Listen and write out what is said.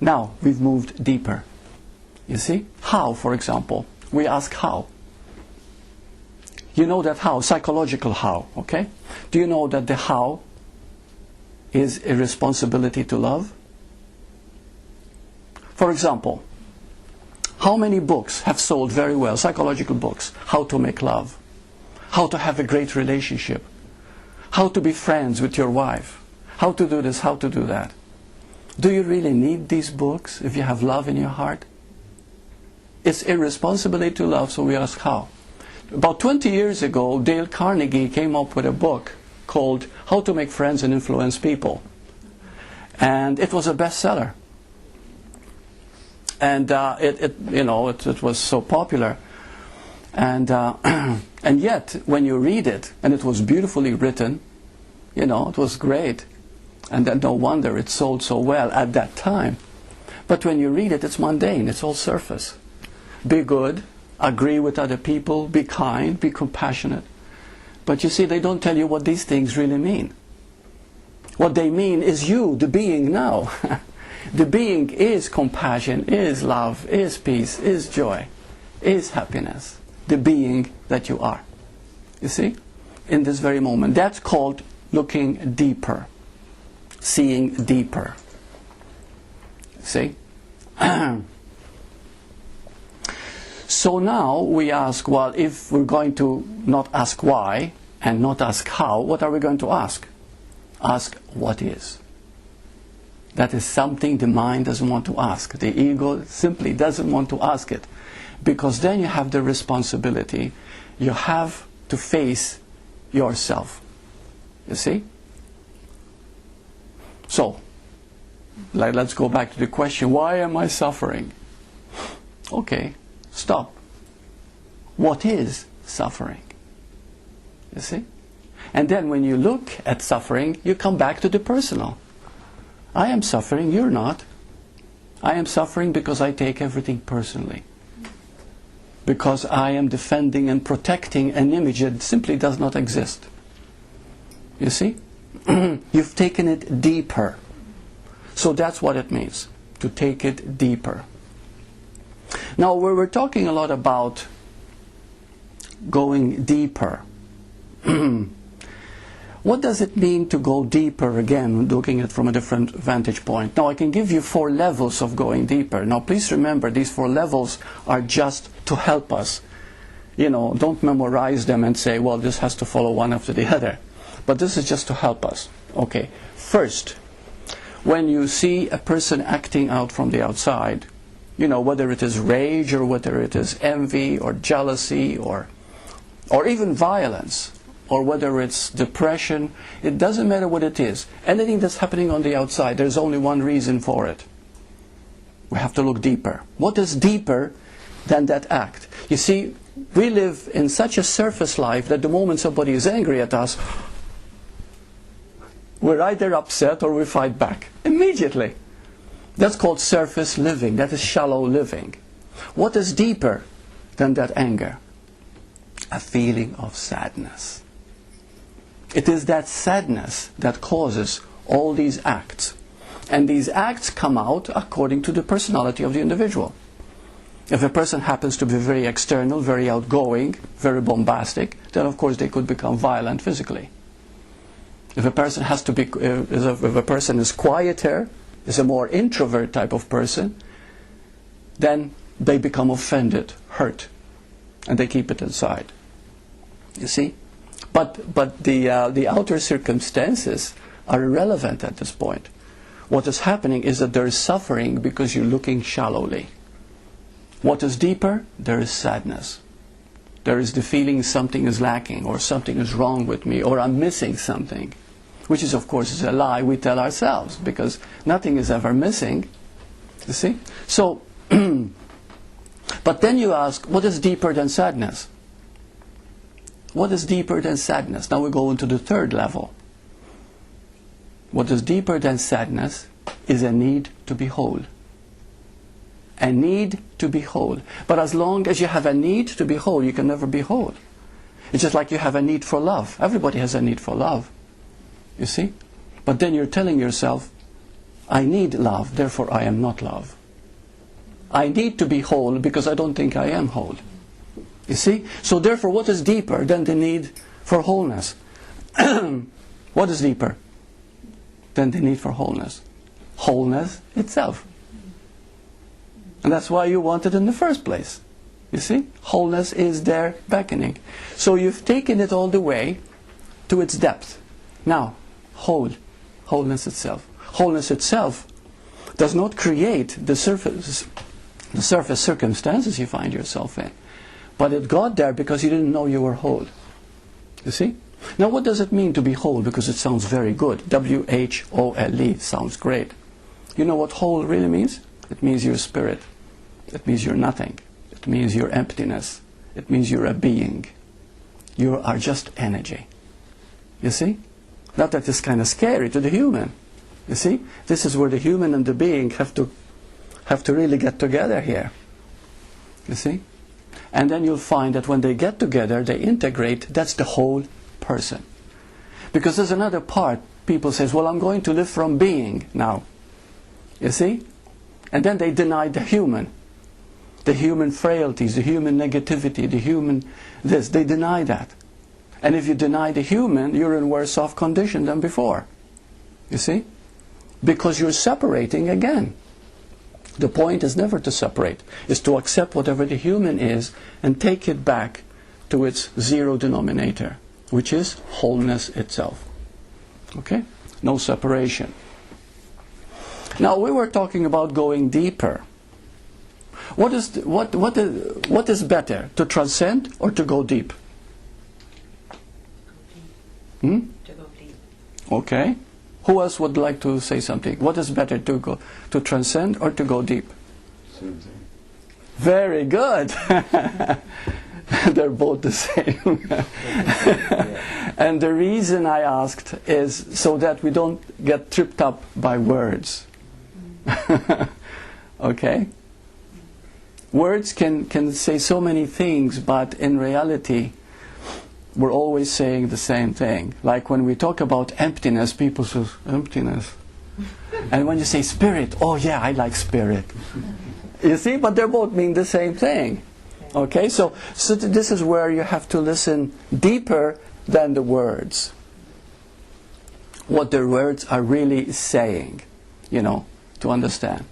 Now we've moved deeper. You see? How, for example? We ask how. You know that how, psychological how, okay? Do you know that the how is a responsibility to love? For example, how many books have sold very well, psychological books? How to make love, how to have a great relationship, how to be friends with your wife, how to do this, how to do that. Do you really need these books if you have love in your heart? It's a responsibility to love, so we ask how. About 20 years ago, Dale Carnegie came up with a book called How to Make Friends and Influence People. And it was a bestseller. And it was so popular. And and yet, when you read it, and it was beautifully written, it was great. And then no wonder it sold so well at that time. But when you read it, it's mundane, it's all surface. Be good, agree with other people, be kind, be compassionate. But you see, they don't tell you what these things really mean. What they mean is you, the being now. The being is compassion, is love, is peace, is joy, is happiness. The being that you are. You see? In this very moment. That's called looking deeper. Seeing deeper. See? So now we ask, well, if we're going to not ask why and not ask how, what are we going to ask? Ask what is. That is something the mind doesn't want to ask. The ego simply doesn't want to ask it. Because then you have the responsibility. You have to face yourself. You see? So, let's go back to the question, why am I suffering? Okay, stop. What is suffering? You see? And then when you look at suffering, you come back to the personal. I am suffering, you're not. I am suffering because I take everything personally. Because I am defending and protecting an image that simply does not exist. You see? You've taken it deeper. So that's what it means, to take it deeper. Now, we're talking a lot about going deeper. What does it mean to go deeper? Again, looking at it from a different vantage point. Now, I can give you 4 levels of going deeper. Now, please remember, these 4 levels are just to help us. Don't memorize them and say, well, this has to follow one after the other. But this is just to help us. Okay. First, when you see a person acting out from the outside, whether it is rage or whether it is envy or jealousy or even violence, or whether it's depression, it doesn't matter what it is. Anything that's happening on the outside, there's only one reason for it. We have to look deeper. What is deeper than that act? You see, we live in such a surface life that the moment somebody is angry at us, we're either upset or we fight back immediately. That's called surface living. That is shallow living. What is deeper than that anger? A feeling of sadness. It is that sadness that causes all these acts. And these acts come out according to the personality of the individual. If a person happens to be very external, very outgoing, very bombastic, then of course they could become violent physically. If a person if a person is quieter, is a more introvert type of person, then they become offended, hurt, and they keep it inside. You see? But the outer circumstances are irrelevant at this point. What is happening is that there is suffering because you're looking shallowly. What is deeper? There is sadness. There is the feeling something is lacking, or something is wrong with me, or I'm missing something. Which is, of course, is a lie we tell ourselves, because nothing is ever missing. You see? So, but then you ask, what is deeper than sadness? What is deeper than sadness? Now we go into the 3rd level. What is deeper than sadness is a need to be whole. A need to be whole. But as long as you have a need to be whole, you can never be whole. It's just like you have a need for love. Everybody has a need for love. You see? But then you're telling yourself, I need love, therefore I am not love. I need to be whole because I don't think I am whole. You see? So therefore, what is deeper than the need for wholeness? What is deeper than the need for wholeness? Wholeness itself. And that's why you want it in the first place. You see? Wholeness is there beckoning. So you've taken it all the way to its depth. Now, wholeness itself. Wholeness itself does not create the surface circumstances you find yourself in. But it got there because you didn't know you were whole. You see? Now what does it mean to be whole? Because it sounds very good. W-H-O-L-E sounds great. You know what whole really means? It means you're spirit. It means you're nothing. It means you're emptiness. It means you're a being. You are just energy. You see? Now that is kind of scary to the human. You see? This is where the human and the being have to really get together here. You see? And then you'll find that when they get together, they integrate, that's the whole person. Because there's another part, people say, well, I'm going to live from being now. You see? And then they deny the human frailties, the human negativity, the human this. They deny that. And if you deny the human, you're in worse off condition than before. You see? Because you're separating again. The point is never to separate. It's to accept whatever the human is and take it back to its zero denominator, which is wholeness itself. Okay? No separation. Now we were talking about going deeper. What is better, to transcend or to go deep? To go deep. Okay. Who else would like to say something? What is better, to transcend or to go deep? Same thing. Very good. They're both the same. And the reason I asked is so that we don't get tripped up by words. Okay? Words can say so many things, but in reality, we're always saying the same thing. Like when we talk about emptiness, people say, emptiness. And when you say spirit, oh yeah, I like spirit. You see, but they both mean the same thing. Okay, so this is where you have to listen deeper than the words. What the words are really saying, to understand.